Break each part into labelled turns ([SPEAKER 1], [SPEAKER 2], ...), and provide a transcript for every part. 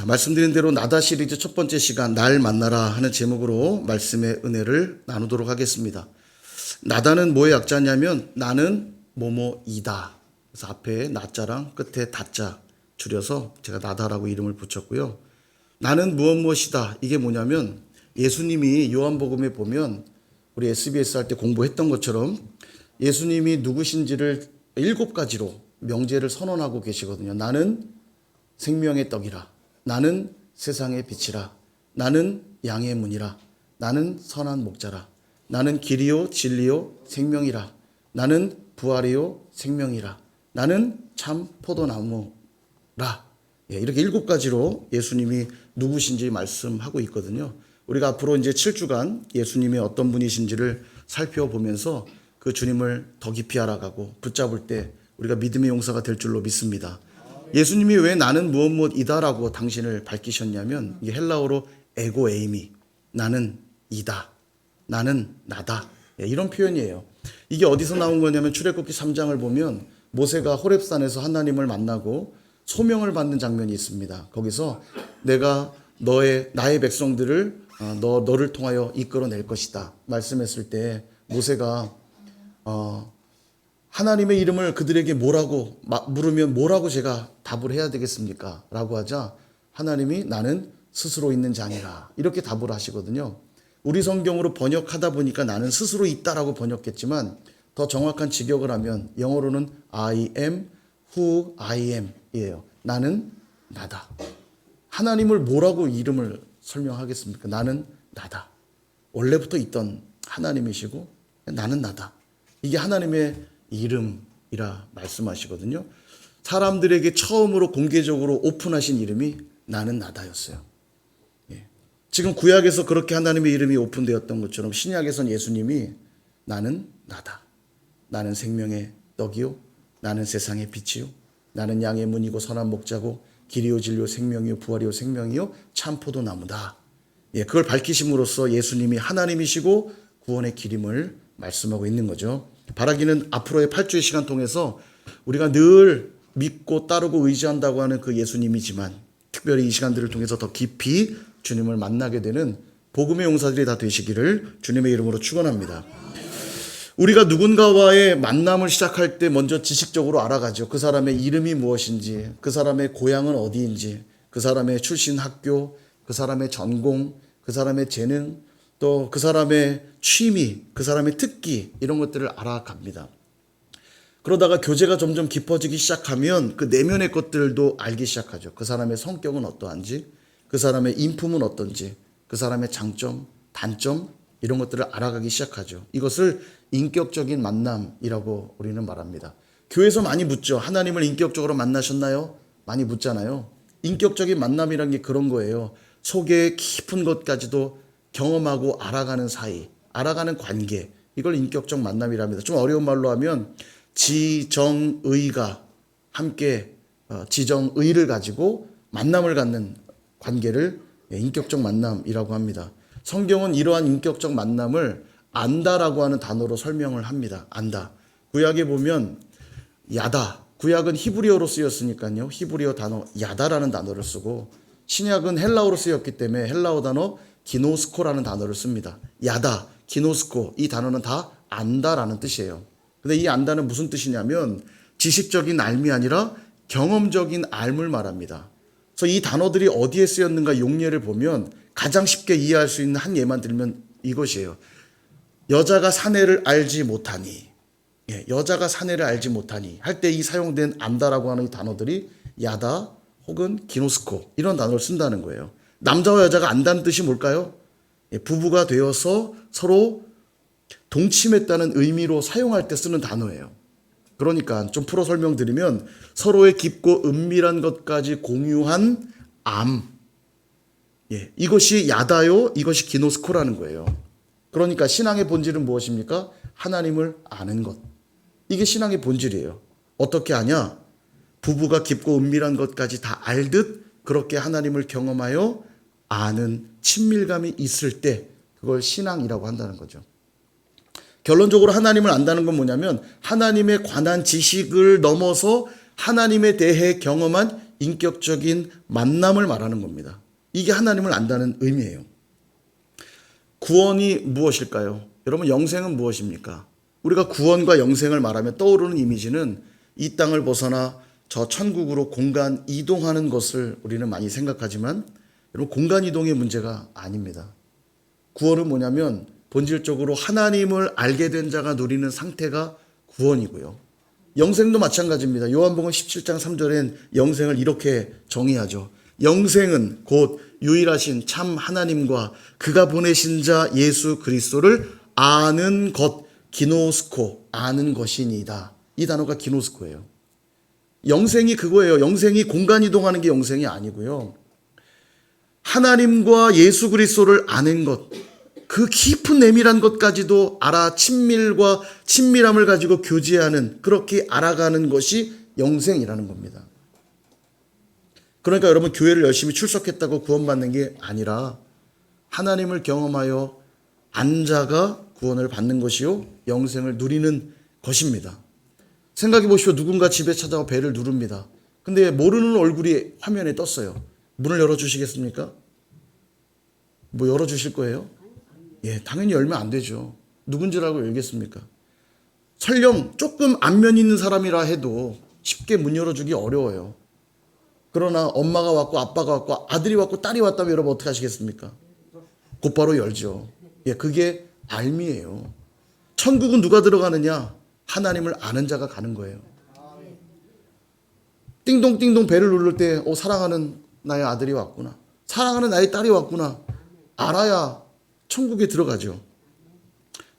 [SPEAKER 1] 말씀드린 대로 나다 시리즈 첫 번째 시간 날 만나라 하는 제목으로 말씀의 은혜를 나누도록 하겠습니다. 나다는 뭐의 약자냐면 나는 뭐뭐이다. 그래서 앞에 나자랑 끝에 다자 줄여서 제가 나다라고 이름을 붙였고요. 나는 무엇이다. 이게 뭐냐면 예수님이 요한복음에 보면 우리 SBS 할 때 공부했던 것처럼 예수님이 누구신지를 7가지로 명제를 선언하고 계시거든요. 나는 생명의 떡이라. 나는 세상의 빛이라. 나는 양의 문이라. 나는 선한 목자라. 나는 길이요 진리요 생명이라. 나는 부활이요 생명이라. 나는 참 포도나무라. 이렇게 7가지로 예수님이 누구신지 말씀하고 있거든요. 우리가 앞으로 이제 7주간 예수님이 어떤 분이신지를 살펴보면서 그 주님을 더 깊이 알아가고 붙잡을 때 우리가 믿음의 용사가 될 줄로 믿습니다. 예수님이 왜 나는 무엇이다라고 당신을 밝히셨냐면 이게 헬라어로 에고 에이미, 나는 이다, 나는 나다, 이런 표현이에요. 이게 어디서 나온 거냐면 출애굽기 3장을 보면 모세가 호렙산에서 하나님을 만나고 소명을 받는 장면이 있습니다. 거기서 내가 나의 백성들을 너를 통하여 이끌어낼 것이다 말씀했을 때 모세가 하나님의 이름을 그들에게 뭐라고 물으면 뭐라고 제가 답을 해야 되겠습니까? 라고 하자 하나님이 나는 스스로 있는 자니라 이렇게 답을 하시거든요. 우리 성경으로 번역하다 보니까 나는 스스로 있다라고 번역했지만 더 정확한 직역을 하면 영어로는 I am who I am 이에요. 나는 나다. 하나님을 뭐라고 이름을 설명하겠습니까? 나는 나다. 원래부터 있던 하나님이시고 나는 나다. 이게 하나님의 이름이라 말씀하시거든요. 사람들에게 처음으로 공개적으로 오픈하신 이름이 나는 나다였어요. 지금 구약에서 그렇게 하나님의 이름이 오픈되었던 것처럼 신약에선 예수님이 나는 나다. 나는 생명의 떡이요. 나는 세상의 빛이요. 나는 양의 문이고 선한 목자고 길이요 진리요 생명이요 부활이요 생명이요 참 포도나무다. 그걸 밝히심으로써 예수님이 하나님이시고 구원의 길임을 말씀하고 있는 거죠. 바라기는 앞으로의 8주의 시간 통해서 우리가 늘 믿고 따르고 의지한다고 하는 그 예수님이지만 특별히 이 시간들을 통해서 더 깊이 주님을 만나게 되는 복음의 용사들이 다 되시기를 주님의 이름으로 축원합니다. 우리가 누군가와의 만남을 시작할 때 먼저 지식적으로 알아가죠. 그 사람의 이름이 무엇인지, 그 사람의 고향은 어디인지, 그 사람의 출신 학교, 그 사람의 전공, 그 사람의 재능, 또 그 사람의 취미, 그 사람의 특기 이런 것들을 알아갑니다. 그러다가 교제가 점점 깊어지기 시작하면 그 내면의 것들도 알기 시작하죠. 그 사람의 성격은 어떠한지, 그 사람의 인품은 어떤지, 그 사람의 장점, 단점 이런 것들을 알아가기 시작하죠. 이것을 인격적인 만남이라고 우리는 말합니다. 교회에서 많이 묻죠. 하나님을 인격적으로 만나셨나요? 많이 묻잖아요. 인격적인 만남이란 게 그런 거예요. 속에 깊은 것까지도 경험하고 알아가는 사이, 알아가는 관계, 이걸 인격적 만남이랍니다. 좀 어려운 말로 하면 지정의가 함께 지정의를 가지고 만남을 갖는 관계를 인격적 만남이라고 합니다. 성경은 이러한 인격적 만남을 안다라고 하는 단어로 설명을 합니다. 안다. 구약에 보면 야다. 구약은 히브리어로 쓰였으니까요. 히브리어 단어 야다라는 단어를 쓰고 신약은 헬라어로 쓰였기 때문에 헬라어 단어 기노스코라는 단어를 씁니다. 야다, 기노스코 이 단어는 다 안다라는 뜻이에요. 근데 이 안다는 무슨 뜻이냐면 지식적인 알미 아니라 경험적인 알을 말합니다. 그래서 이 단어들이 어디에 쓰였는가 용례를 보면 가장 쉽게 이해할 수 있는 한 예만 들면 이것이에요. 여자가 사내를 알지 못하니, 여자가 사내를 알지 못하니 할 때 이 사용된 안다라고 하는 이 단어들이 야다 혹은 기노스코 이런 단어를 쓴다는 거예요. 남자와 여자가 안다는 뜻이 뭘까요? 부부가 되어서 서로 동침했다는 의미로 사용할 때 쓰는 단어예요. 그러니까 좀 풀어 설명드리면 서로의 깊고 은밀한 것까지 공유한 암. 이것이 야다요, 이것이 기노스코라는 거예요. 그러니까 신앙의 본질은 무엇입니까? 하나님을 아는 것. 이게 신앙의 본질이에요. 어떻게 아냐? 부부가 깊고 은밀한 것까지 다 알듯 그렇게 하나님을 경험하여 아는 친밀감이 있을 때 그걸 신앙이라고 한다는 거죠. 결론적으로 하나님을 안다는 건 뭐냐면 하나님에 관한 지식을 넘어서 하나님에 대해 경험한 인격적인 만남을 말하는 겁니다. 이게 하나님을 안다는 의미예요. 구원이 무엇일까요? 여러분, 영생은 무엇입니까? 우리가 구원과 영생을 말하면 떠오르는 이미지는 이 땅을 벗어나 저 천국으로 공간 이동하는 것을 우리는 많이 생각하지만, 여러분, 공간 이동의 문제가 아닙니다. 구원은 뭐냐면 본질적으로 하나님을 알게 된 자가 누리는 상태가 구원이고요. 영생도 마찬가지입니다. 요한복음 17장 3절엔 영생을 이렇게 정의하죠. 영생은 곧 유일하신 참 하나님과 그가 보내신 자 예수 그리스도를 아는 것, 기노스코, 아는 것이니이다. 이 단어가 기노스코예요. 영생이 그거예요. 영생이 공간 이동하는 게 영생이 아니고요. 하나님과 예수 그리스도를 아는 것, 그 깊은 내밀한 것까지도 알아 친밀함을 가지고 교제하는, 그렇게 알아가는 것이 영생이라는 겁니다. 그러니까 여러분, 교회를 열심히 출석했다고 구원받는 게 아니라 하나님을 경험하여 안 자가 구원을 받는 것이요 영생을 누리는 것입니다. 생각해 보십시오. 누군가 집에 찾아와 배를 누릅니다. 근데 모르는 얼굴이 화면에 떴어요. 문을 열어주시겠습니까? 뭐 열어주실 거예요? 예, 당연히 열면 안 되죠. 누군지를 알고 열겠습니까? 설령 조금 안면 있는 사람이라 해도 쉽게 문 열어주기 어려워요. 그러나 엄마가 왔고 아빠가 왔고 아들이 왔고 딸이 왔다면 여러분 어떻게 하시겠습니까? 곧바로 열죠. 예, 그게 알미예요. 천국은 누가 들어가느냐? 하나님을 아는 자가 가는 거예요. 띵동띵동 배를 누를 때 사랑하는 나의 아들이 왔구나, 사랑하는 나의 딸이 왔구나, 알아야 천국에 들어가죠.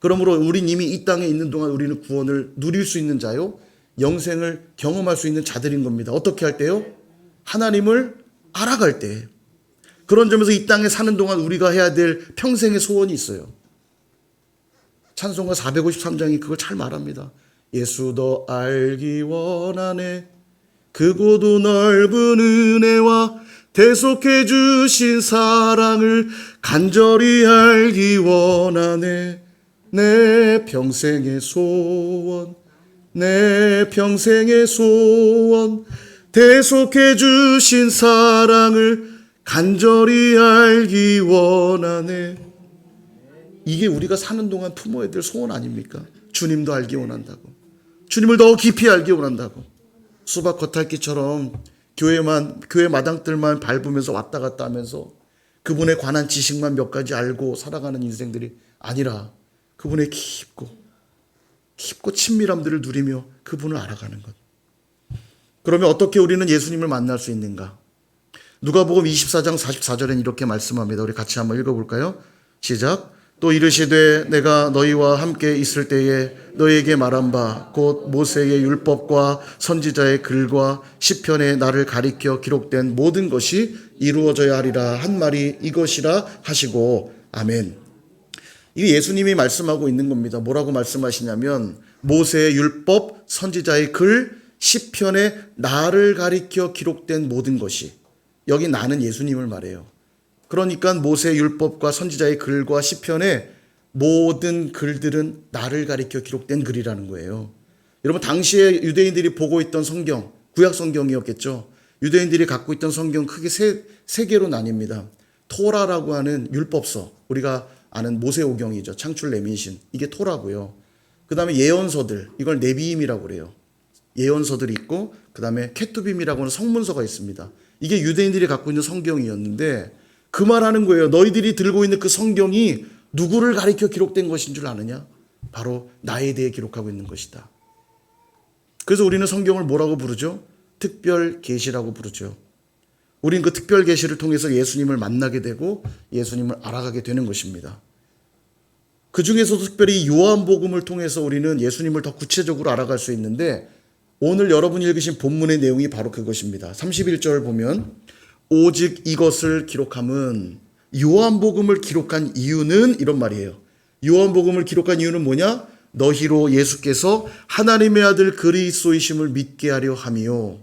[SPEAKER 1] 그러므로 우린 이미 이 땅에 있는 동안 우리는 구원을 누릴 수 있는 자요, 영생을 경험할 수 있는 자들인 겁니다. 어떻게 할 때요? 하나님을 알아갈 때. 그런 점에서 이 땅에 사는 동안 우리가 해야 될 평생의 소원이 있어요. 찬송가 453장이 그걸 잘 말합니다. 예수 더 알기 원하네, 크고도 넓은 은혜와 대속해 주신 사랑을 간절히 알기 원하네. 내 평생의 소원, 내 평생의 소원, 대속해 주신 사랑을 간절히 알기 원하네. 이게 우리가 사는 동안 품어야 될 소원 아닙니까? 주님도 알기 원한다고, 주님을 더 깊이 알기 원한다고. 수박 겉핥기처럼 교회 마당들만 밟으면서 왔다 갔다 하면서 그분에 관한 지식만 몇 가지 알고 살아가는 인생들이 아니라 그분의 깊고 친밀함들을 누리며 그분을 알아가는 것. 그러면 어떻게 우리는 예수님을 만날 수 있는가? 누가복음 24장 44절엔 이렇게 말씀합니다. 우리 같이 한번 읽어볼까요? 시작. 또 이르시되 내가 너희와 함께 있을 때에 너희에게 말한 바 곧 모세의 율법과 선지자의 글과 시편에 나를 가리켜 기록된 모든 것이 이루어져야 하리라 한 말이 이것이라 하시고. 아멘. 이게 예수님이 말씀하고 있는 겁니다. 뭐라고 말씀하시냐면 모세의 율법, 선지자의 글, 시편에 나를 가리켜 기록된 모든 것이, 여기 나는 예수님을 말해요. 그러니까 모세의 율법과 선지자의 글과 시편의 모든 글들은 나를 가리켜 기록된 글이라는 거예요. 여러분, 당시에 유대인들이 보고 있던 성경, 구약 성경이었겠죠. 유대인들이 갖고 있던 성경 크게 세 개로 나뉩니다. 토라라고 하는 율법서, 우리가 아는 모세오경이죠. 창출 레민신, 이게 토라고요. 그 다음에 예언서들, 이걸 네비임이라고 그래요. 예언서들이 있고, 그 다음에 케투빔이라고 하는 성문서가 있습니다. 이게 유대인들이 갖고 있는 성경이었는데, 그 말하는 거예요. 너희들이 들고 있는 그 성경이 누구를 가리켜 기록된 것인 줄 아느냐? 바로 나에 대해 기록하고 있는 것이다. 그래서 우리는 성경을 뭐라고 부르죠? 특별 계시라고 부르죠. 우린 그 특별 계시를 통해서 예수님을 만나게 되고 예수님을 알아가게 되는 것입니다. 그 중에서도 특별히 요한복음을 통해서 우리는 예수님을 더 구체적으로 알아갈 수 있는데, 오늘 여러분이 읽으신 본문의 내용이 바로 그것입니다. 31절 보면 오직 이것을 기록함은, 요한복음을 기록한 이유는 이런 말이에요. 요한복음을 기록한 이유는 뭐냐? 너희로 예수께서 하나님의 아들 그리스도이심을 믿게 하려 함이요,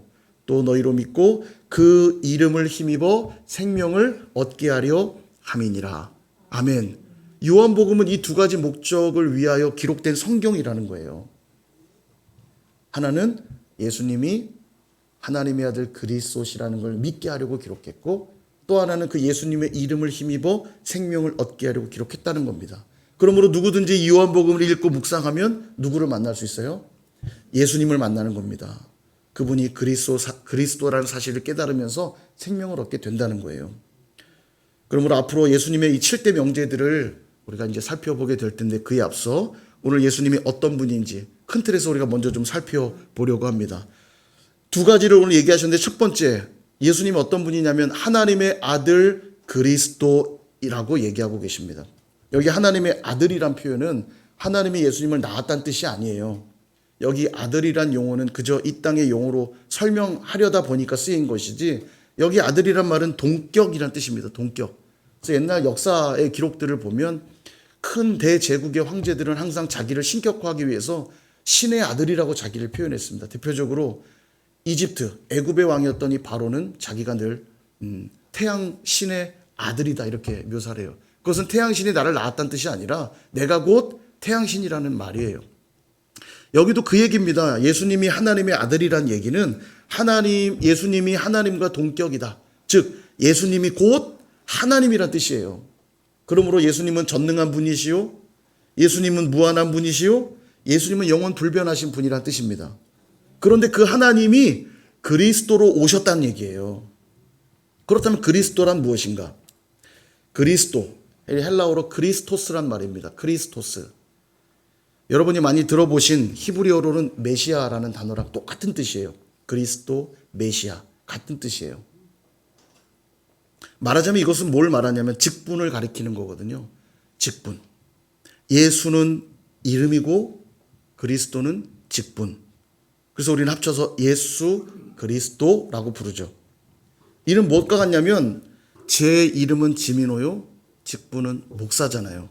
[SPEAKER 1] 또 너희로 믿고 그 이름을 힘입어 생명을 얻게 하려 함이니라. 아멘. 요한복음은 이 두 가지 목적을 위하여 기록된 성경이라는 거예요. 하나는 예수님이 하나님의 아들 그리스도시라는 걸 믿게 하려고 기록했고, 또 하나는 그 예수님의 이름을 힘입어 생명을 얻게 하려고 기록했다는 겁니다. 그러므로 누구든지 요한복음을 읽고 묵상하면 누구를 만날 수 있어요? 예수님을 만나는 겁니다. 그분이 그리스도라는 사실을 깨달으면서 생명을 얻게 된다는 거예요. 그러므로 앞으로 예수님의 이 7대 명제들을 우리가 이제 살펴보게 될 텐데, 그에 앞서 오늘 예수님이 어떤 분인지 큰 틀에서 우리가 먼저 좀 살펴보려고 합니다. 두 가지를 오늘 얘기하셨는데, 첫 번째, 예수님이 어떤 분이냐면 하나님의 아들 그리스도라고 얘기하고 계십니다. 여기 하나님의 아들이란 표현은 하나님이 예수님을 낳았다는 뜻이 아니에요. 여기 아들이란 용어는 그저 이 땅의 용어로 설명하려다 보니까 쓰인 것이지, 여기 아들이란 말은 동격이란 뜻입니다. 동격. 그래서 옛날 역사의 기록들을 보면 큰 대제국의 황제들은 항상 자기를 신격화하기 위해서 신의 아들이라고 자기를 표현했습니다. 대표적으로 이집트, 애굽의 왕이었던 이 바로는 자기가 늘 태양 신의 아들이다 이렇게 묘사를 해요. 그것은 태양신이 나를 낳았다는 뜻이 아니라 내가 곧 태양신이라는 말이에요. 여기도 그 얘기입니다. 예수님이 하나님의 아들이란 얘기는 예수님이 하나님과 동격이다. 즉 예수님이 곧 하나님이란 뜻이에요. 그러므로 예수님은 전능한 분이시요, 예수님은 무한한 분이시요, 예수님은 영원 불변하신 분이란 뜻입니다. 그런데 그 하나님이 그리스도로 오셨다는 얘기예요. 그렇다면 그리스도란 무엇인가? 그리스도, 헬라어로 크리스토스란 말입니다. 크리스토스. 여러분이 많이 들어보신 히브리어로는 메시아라는 단어랑 똑같은 뜻이에요. 그리스도, 메시아 같은 뜻이에요. 말하자면 이것은 뭘 말하냐면 직분을 가리키는 거거든요. 직분. 예수는 이름이고 그리스도는 직분. 그래서 우리는 합쳐서 예수 그리스도라고 부르죠. 이는 무엇과 같냐면 제 이름은 지민호요, 직분은 목사잖아요.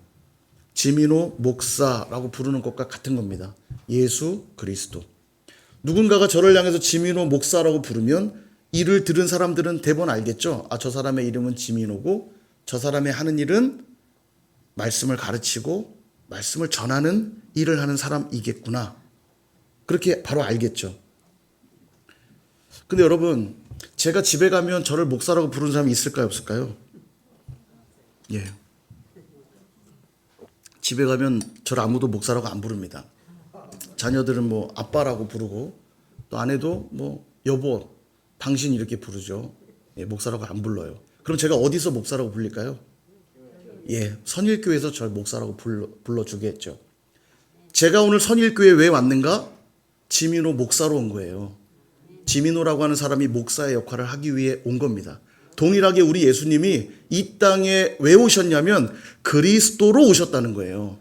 [SPEAKER 1] 지민호 목사라고 부르는 것과 같은 겁니다. 예수 그리스도. 누군가가 저를 향해서 지민호 목사라고 부르면 이를 들은 사람들은 대부분 알겠죠. 아, 저 사람의 이름은 지민호고 저 사람의 하는 일은 말씀을 가르치고 말씀을 전하는 일을 하는 사람이겠구나. 그렇게 바로 알겠죠. 근데 여러분, 제가 집에 가면 저를 목사라고 부르는 사람이 있을까요, 없을까요? 예. 집에 가면 저를 아무도 목사라고 안 부릅니다. 자녀들은 뭐 아빠라고 부르고 또 아내도 뭐 여보, 당신 이렇게 부르죠. 예, 목사라고 안 불러요. 그럼 제가 어디서 목사라고 불릴까요? 예, 선일교회에서 저를 목사라고 불러주겠죠. 제가 오늘 선일교회에 왜 왔는가? 지민호 목사로 온 거예요. 지민호라고 하는 사람이 목사의 역할을 하기 위해 온 겁니다. 동일하게 우리 예수님이 이 땅에 왜 오셨냐면 그리스도로 오셨다는 거예요.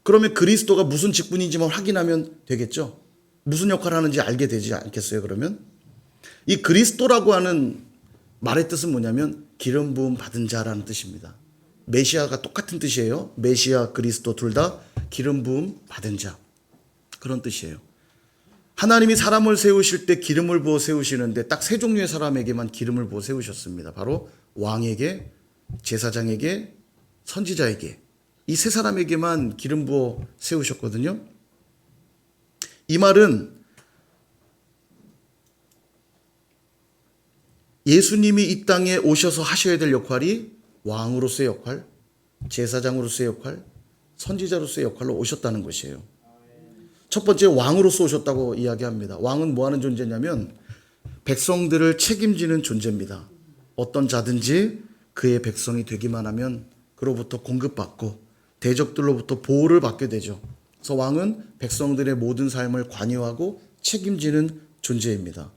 [SPEAKER 1] 그러면 그리스도가 무슨 직분인지만 확인하면 되겠죠. 무슨 역할을 하는지 알게 되지 않겠어요, 그러면? 이 그리스도라고 하는 말의 뜻은 뭐냐면 기름 부음 받은 자라는 뜻입니다. 메시아가 똑같은 뜻이에요. 메시아, 그리스도 둘 다 기름 부음 받은 자. 그런 뜻이에요. 하나님이 사람을 세우실 때 기름을 부어 세우시는데 딱 세 종류의 사람에게만 기름을 부어 세우셨습니다. 바로 왕에게, 제사장에게, 선지자에게. 이 세 사람에게만 기름 부어 세우셨거든요. 이 말은 예수님이 이 땅에 오셔서 하셔야 될 역할이 왕으로서의 역할, 제사장으로서의 역할, 선지자로서의 역할로 오셨다는 것이에요. 첫 번째, 왕으로서 오셨다고 이야기합니다. 왕은 뭐 하는 존재냐면 백성들을 책임지는 존재입니다. 어떤 자든지 그의 백성이 되기만 하면 그로부터 공급받고 대적들로부터 보호를 받게 되죠. 그래서 왕은 백성들의 모든 삶을 관여하고 책임지는 존재입니다.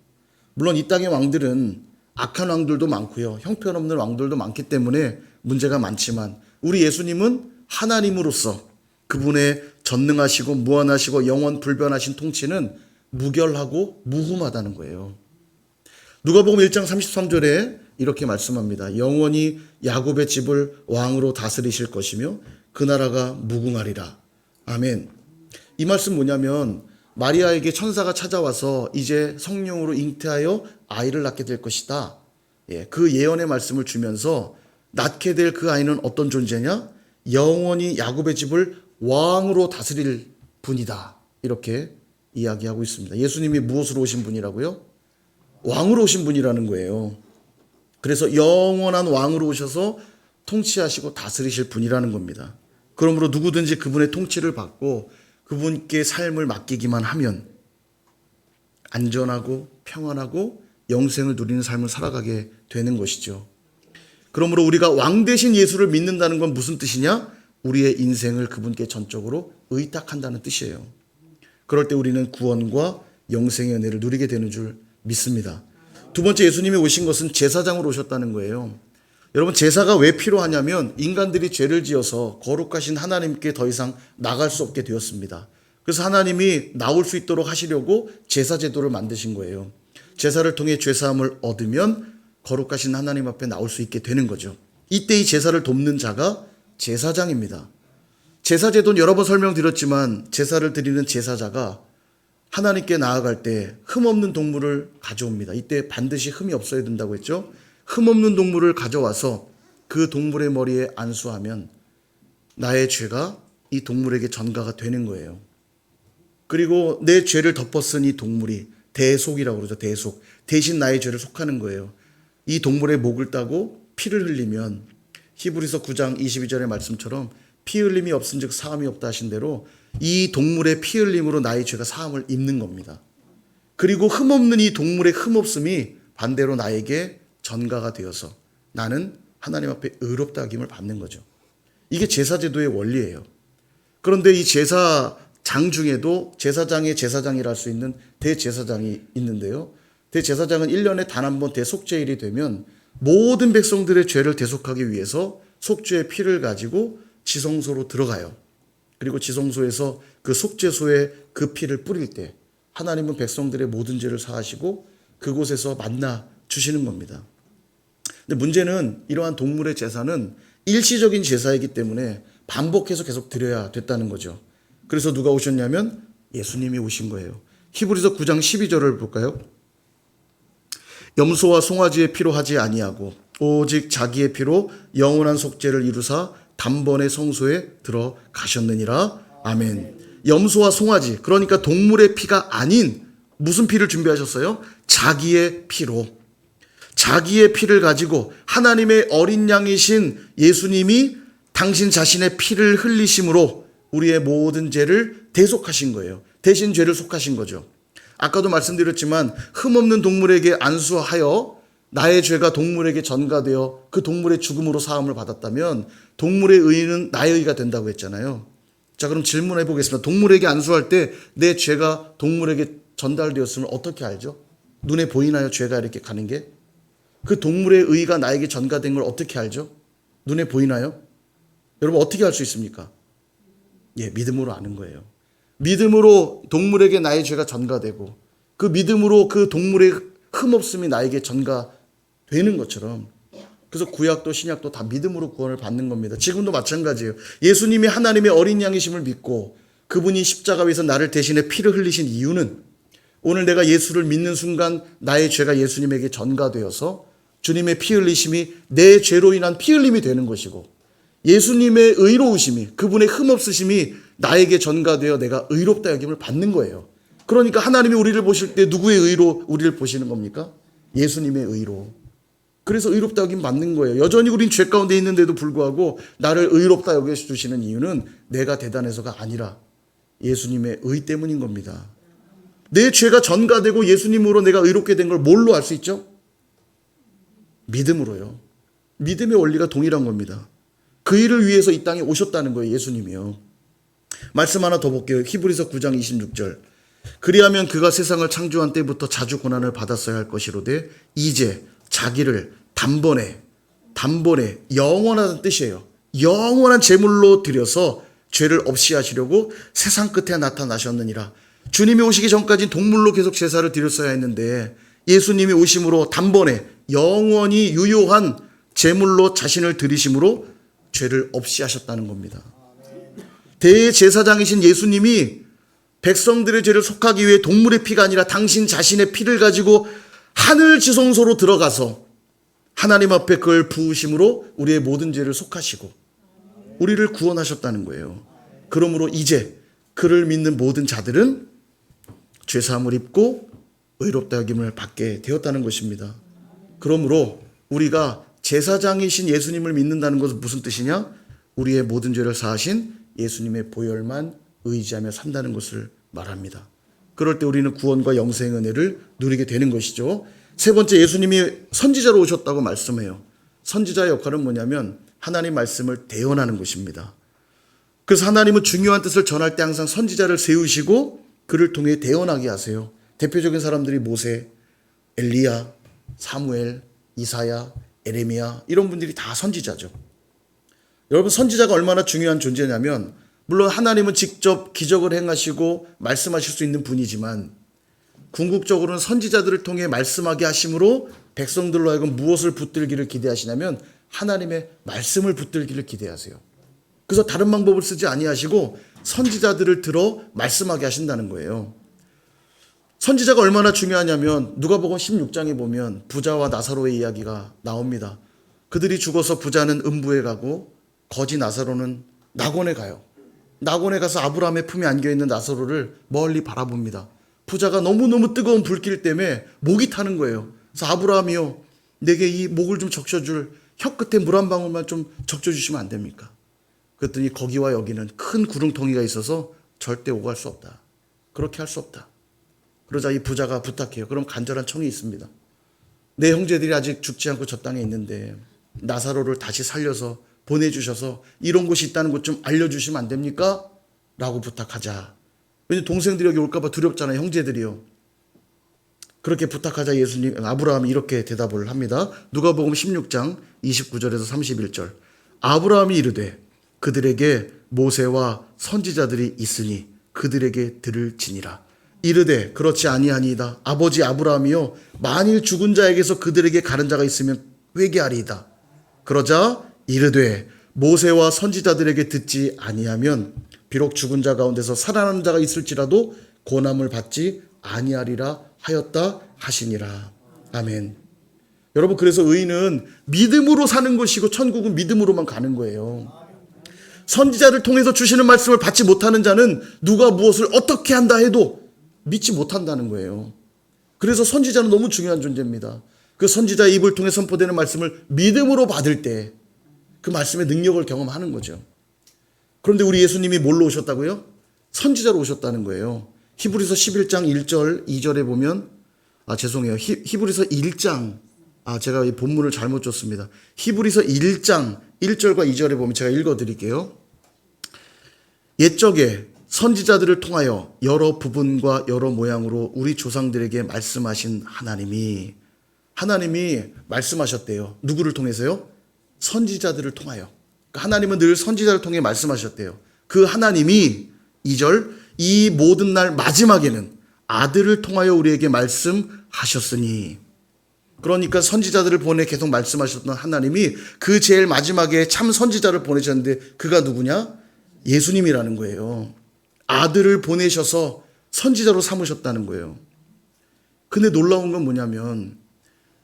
[SPEAKER 1] 물론 이 땅의 왕들은 악한 왕들도 많고요, 형편없는 왕들도 많기 때문에 문제가 많지만 우리 예수님은 하나님으로서 그분의 전능하시고 무한하시고 영원 불변하신 통치는 무결하고 무흠하다는 거예요. 누가복음 1장 33절에 이렇게 말씀합니다. 영원히 야곱의 집을 왕으로 다스리실 것이며 그 나라가 무궁하리라. 아멘. 이 말씀 뭐냐면 마리아에게 천사가 찾아와서 이제 성령으로 잉태하여 아이를 낳게 될 것이다. 예, 그 예언의 말씀을 주면서 낳게 될 그 아이는 어떤 존재냐? 영원히 야곱의 집을 왕으로 다스릴 분이다. 이렇게 이야기하고 있습니다. 예수님이 무엇으로 오신 분이라고요? 왕으로 오신 분이라는 거예요. 그래서 영원한 왕으로 오셔서 통치하시고 다스리실 분이라는 겁니다. 그러므로 누구든지 그분의 통치를 받고 그분께 삶을 맡기기만 하면 안전하고 평안하고 영생을 누리는 삶을 살아가게 되는 것이죠. 그러므로 우리가 왕 대신 예수를 믿는다는 건 무슨 뜻이냐? 우리의 인생을 그분께 전적으로 의탁한다는 뜻이에요. 그럴 때 우리는 구원과 영생의 은혜를 누리게 되는 줄 믿습니다. 두 번째, 예수님이 오신 것은 제사장으로 오셨다는 거예요. 여러분, 제사가 왜 필요하냐면 인간들이 죄를 지어서 거룩하신 하나님께 더 이상 나갈 수 없게 되었습니다. 그래서 하나님이 나올 수 있도록 하시려고 제사 제도를 만드신 거예요. 제사를 통해 죄사함을 얻으면 거룩하신 하나님 앞에 나올 수 있게 되는 거죠. 이때 이 제사를 돕는 자가 제사장입니다. 제사 제도는 여러 번 설명드렸지만 제사를 드리는 제사자가 하나님께 나아갈 때 흠없는 동물을 가져옵니다. 이때 반드시 흠이 없어야 된다고 했죠. 흠없는 동물을 가져와서 그 동물의 머리에 안수하면 나의 죄가 이 동물에게 전가가 되는 거예요. 그리고 내 죄를 덮어쓴 이 동물이 대속이라고 그러죠. 대속. 대신 나의 죄를 속하는 거예요. 이 동물의 목을 따고 피를 흘리면 히브리서 9장 22절의 말씀처럼 피 흘림이 없은즉 사함이 없다 하신 대로 이 동물의 피 흘림으로 나의 죄가 사함을 입는 겁니다. 그리고 흠없는 이 동물의 흠없음이 반대로 나에게 전가가 되어서 나는 하나님 앞에 의롭다 하김을 받는 거죠. 이게 제사제도의 원리예요. 그런데 이 제사장 중에도 제사장의 제사장이라 할 수 있는 대제사장이 있는데요. 대제사장은 1년에 단 한 번 대속죄일이 되면 모든 백성들의 죄를 대속하기 위해서 속죄의 피를 가지고 지성소로 들어가요. 그리고 지성소에서 그 속죄소에 그 피를 뿌릴 때 하나님은 백성들의 모든 죄를 사하시고 그곳에서 만나 주시는 겁니다. 근데 문제는 이러한 동물의 제사는 일시적인 제사이기 때문에 반복해서 계속 드려야 됐다는 거죠. 그래서 누가 오셨냐면 예수님이 오신 거예요. 히브리서 9장 12절을 볼까요? 염소와 송아지의 피로 하지 아니하고 오직 자기의 피로 영원한 속죄를 이루사 단번에 성소에 들어가셨느니라. 아멘. 염소와 송아지, 그러니까 동물의 피가 아닌 무슨 피를 준비하셨어요? 자기의 피로. 자기의 피를 가지고 하나님의 어린 양이신 예수님이 당신 자신의 피를 흘리심으로 우리의 모든 죄를 대속하신 거예요. 대신 죄를 속하신 거죠. 아까도 말씀드렸지만 흠없는 동물에게 안수하여 나의 죄가 동물에게 전가되어 그 동물의 죽음으로 사함을 받았다면 동물의 의는 나의 의가 된다고 했잖아요. 자, 그럼 질문해 보겠습니다. 동물에게 안수할 때 내 죄가 동물에게 전달되었음을 어떻게 알죠? 눈에 보이나요? 죄가 이렇게 가는 게? 그 동물의 의가 나에게 전가된 걸 어떻게 알죠? 눈에 보이나요? 여러분 어떻게 알 수 있습니까? 예, 믿음으로 아는 거예요. 믿음으로 동물에게 나의 죄가 전가되고 그 믿음으로 그 동물의 흠없음이 나에게 전가되는 것처럼, 그래서 구약도 신약도 다 믿음으로 구원을 받는 겁니다. 지금도 마찬가지예요. 예수님이 하나님의 어린 양이심을 믿고 그분이 십자가 위에서 나를 대신해 피를 흘리신 이유는 오늘 내가 예수를 믿는 순간 나의 죄가 예수님에게 전가되어서 주님의 피 흘리심이 내 죄로 인한 피 흘림이 되는 것이고 예수님의 의로우심이, 그분의 흠없으심이 나에게 전가되어 내가 의롭다 여김을 받는 거예요. 그러니까 하나님이 우리를 보실 때 누구의 의로 우리를 보시는 겁니까? 예수님의 의로. 그래서 의롭다 여김 받는 거예요. 여전히 우린 죄 가운데 있는데도 불구하고 나를 의롭다 여겨주시는 이유는 내가 대단해서가 아니라 예수님의 의 때문인 겁니다. 내 죄가 전가되고 예수님으로 내가 의롭게 된 걸 뭘로 알 수 있죠? 믿음으로요. 믿음의 원리가 동일한 겁니다. 그 일을 위해서 이 땅에 오셨다는 거예요. 예수님이요. 말씀 하나 더 볼게요. 히브리서 9장 26절. 그리하면 그가 세상을 창조한 때부터 자주 고난을 받았어야 할 것이로되 이제 자기를 단번에 영원하다는 뜻이에요. 영원한 제물로 드려서 죄를 없이 하시려고 세상 끝에 나타나셨느니라. 주님이 오시기 전까지 동물로 계속 제사를 드렸어야 했는데 예수님이 오심으로 단번에 영원히 유효한 제물로 자신을 드리심으로 죄를 없이 하셨다는 겁니다. 대제사장이신 예수님이 백성들의 죄를 속하기 위해 동물의 피가 아니라 당신 자신의 피를 가지고 하늘 지성소로 들어가서 하나님 앞에 그걸 부으심으로 우리의 모든 죄를 속하시고 우리를 구원하셨다는 거예요. 그러므로 이제 그를 믿는 모든 자들은 죄사함을 입고 의롭다 여김을 받게 되었다는 것입니다. 그러므로 우리가 제사장이신 예수님을 믿는다는 것은 무슨 뜻이냐? 우리의 모든 죄를 사하신 예수님의 보혈만 의지하며 산다는 것을 말합니다. 그럴 때 우리는 구원과 영생의 은혜를 누리게 되는 것이죠. 세 번째, 예수님이 선지자로 오셨다고 말씀해요. 선지자의 역할은 뭐냐면 하나님 말씀을 대언하는 것입니다. 그래서 하나님은 중요한 뜻을 전할 때 항상 선지자를 세우시고 그를 통해 대언하게 하세요. 대표적인 사람들이 모세, 엘리야, 사무엘, 이사야, 에레미야, 이런 분들이 다 선지자죠. 여러분, 선지자가 얼마나 중요한 존재냐면, 물론 하나님은 직접 기적을 행하시고 말씀하실 수 있는 분이지만 궁극적으로는 선지자들을 통해 말씀하게 하심으로 백성들로 하여금 무엇을 붙들기를 기대하시냐면 하나님의 말씀을 붙들기를 기대하세요. 그래서 다른 방법을 쓰지 아니하시고 선지자들을 들어 말씀하게 하신다는 거예요. 선지자가 얼마나 중요하냐면 누가복음 16장에 보면 부자와 나사로의 이야기가 나옵니다. 그들이 죽어서 부자는 음부에 가고 거지 나사로는 낙원에 가요. 낙원에 가서 아브라함의 품에 안겨있는 나사로를 멀리 바라봅니다. 부자가 너무너무 뜨거운 불길 때문에 목이 타는 거예요. 그래서 아브라함이요, 내게 이 목을 좀 적셔줄 혀 끝에 물 한 방울만 좀 적셔주시면 안 됩니까? 그랬더니 거기와 여기는 큰 구릉텅이가 있어서 절대 오갈 수 없다. 그렇게 할 수 없다. 그러자 이 부자가 부탁해요. 그럼 간절한 청이 있습니다. 내 형제들이 아직 죽지 않고 저 땅에 있는데 나사로를 다시 살려서 보내주셔서 이런 곳이 있다는 것 좀 알려주시면 안 됩니까? 라고 부탁하자. 왜냐면 동생들이 여기 올까봐 두렵잖아요. 형제들이요. 그렇게 부탁하자 아브라함이 이렇게 대답을 합니다. 누가복음 16장 29절에서 31절. 아브라함이 이르되 그들에게 모세와 선지자들이 있으니 그들에게 들을지니라. 이르되 그렇지 아니하니이다. 아버지 아브라함이요, 만일 죽은 자에게서 그들에게 가는 자가 있으면 회개하리이다. 그러자 이르되 모세와 선지자들에게 듣지 아니하면 비록 죽은 자 가운데서 살아나는 자가 있을지라도 고난을 받지 아니하리라 하였다 하시니라. 아멘. 여러분, 그래서 의인은 믿음으로 사는 것이고 천국은 믿음으로만 가는 거예요. 선지자를 통해서 주시는 말씀을 받지 못하는 자는 누가 무엇을 어떻게 한다 해도 믿지 못한다는 거예요. 그래서 선지자는 너무 중요한 존재입니다. 그 선지자의 입을 통해 선포되는 말씀을 믿음으로 받을 때 그 말씀의 능력을 경험하는 거죠. 그런데 우리 예수님이 뭘로 오셨다고요? 선지자로 오셨다는 거예요. 히브리서 11장 1절 2절에 보면 죄송해요. 히브리서 1장 제가 이 본문을 잘못 줬습니다. 히브리서 1장 1절과 2절에 보면 제가 읽어드릴게요. 옛적에 선지자들을 통하여 여러 부분과 여러 모양으로 우리 조상들에게 말씀하신 하나님이 말씀하셨대요. 누구를 통해서요? 선지자들을 통하여. 하나님은 늘 선지자를 통해 말씀하셨대요. 그 하나님이 2절, 이 모든 날 마지막에는 아들을 통하여 우리에게 말씀하셨으니. 그러니까 선지자들을 보내 계속 말씀하셨던 하나님이 그 제일 마지막에 참 선지자를 보내셨는데 그가 누구냐? 예수님이라는 거예요. 아들을 보내셔서 선지자로 삼으셨다는 거예요. 근데 놀라운 건 뭐냐면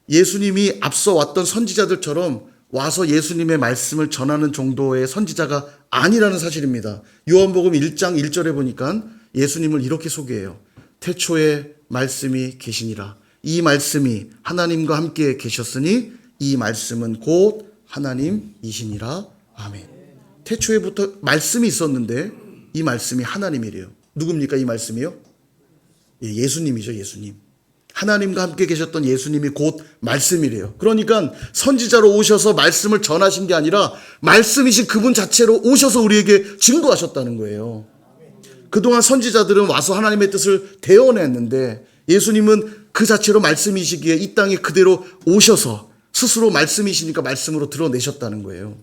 [SPEAKER 1] 예수님이 앞서 왔던 선지자들처럼 와서 예수님의 말씀을 전하는 정도의 선지자가 아니라는 사실입니다. 요한복음 1장 1절에 보니까 예수님을 이렇게 소개해요. 태초에 말씀이 계시니라. 이 말씀이 하나님과 함께 계셨으니 이 말씀은 곧 하나님이시니라. 아멘. 태초에부터 말씀이 있었는데 이 말씀이 하나님이래요. 누굽니까 이 말씀이요? 예수님이죠. 예수님. 하나님과 함께 계셨던 예수님이 곧 말씀이래요. 그러니까 선지자로 오셔서 말씀을 전하신 게 아니라 말씀이신 그분 자체로 오셔서 우리에게 증거하셨다는 거예요. 그동안 선지자들은 와서 하나님의 뜻을 대언했는데 예수님은 그 자체로 말씀이시기에 이 땅에 그대로 오셔서 스스로 말씀이시니까 말씀으로 드러내셨다는 거예요.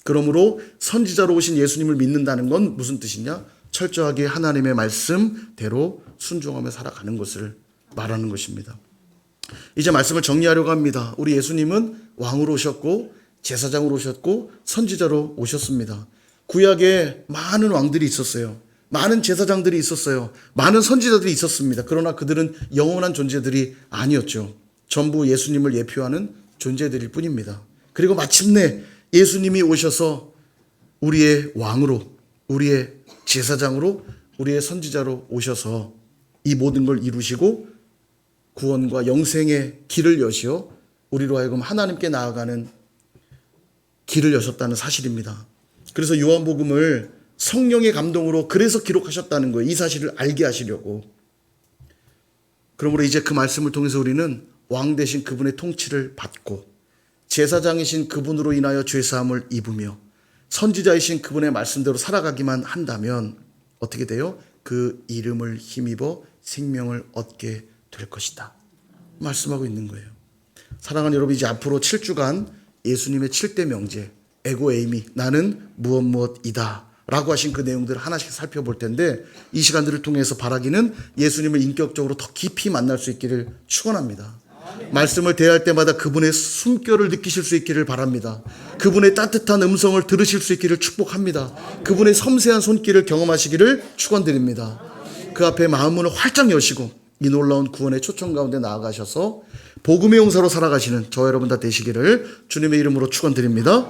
[SPEAKER 1] 그러므로 선지자로 오신 예수님을 믿는다는 건 무슨 뜻이냐? 철저하게 하나님의 말씀대로 순종하며 살아가는 것을 말하는 것입니다. 이제 말씀을 정리하려고 합니다. 우리 예수님은 왕으로 오셨고 제사장으로 오셨고 선지자로 오셨습니다. 구약에 많은 왕들이 있었어요. 많은 제사장들이 있었어요. 많은 선지자들이 있었습니다. 그러나 그들은 영원한 존재들이 아니었죠. 전부 예수님을 예표하는 존재들일 뿐입니다. 그리고 마침내 예수님이 오셔서 우리의 왕으로, 우리의 제사장으로, 우리의 선지자로 오셔서 이 모든 걸 이루시고 구원과 영생의 길을 여시어 우리로 하여금 하나님께 나아가는 길을 여셨다는 사실입니다. 그래서 요한복음을 성령의 감동으로 그래서 기록하셨다는 거예요. 이 사실을 알게 하시려고. 그러므로 이제 그 말씀을 통해서 우리는 왕 대신 그분의 통치를 받고 제사장이신 그분으로 인하여 죄사함을 입으며 선지자이신 그분의 말씀대로 살아가기만 한다면 어떻게 돼요? 그 이름을 힘입어 생명을 얻게 될 것이다. 말씀하고 있는 거예요. 사랑하는 여러분, 이제 앞으로 7주간 예수님의 7대 명제, 에고 에이미, 나는 무엇이다 라고 하신 그 내용들을 하나씩 살펴볼 텐데, 이 시간들을 통해서 바라기는 예수님을 인격적으로 더 깊이 만날 수 있기를 축원합니다. 말씀을 대할 때마다 그분의 숨결을 느끼실 수 있기를 바랍니다. 그분의 따뜻한 음성을 들으실 수 있기를 축복합니다. 그분의 섬세한 손길을 경험하시기를 축원드립니다. 그 앞에 마음문을 활짝 여시고 이 놀라운 구원의 초청 가운데 나아가셔서 복음의 용사로 살아가시는 저 여러분 다 되시기를 주님의 이름으로 축원드립니다.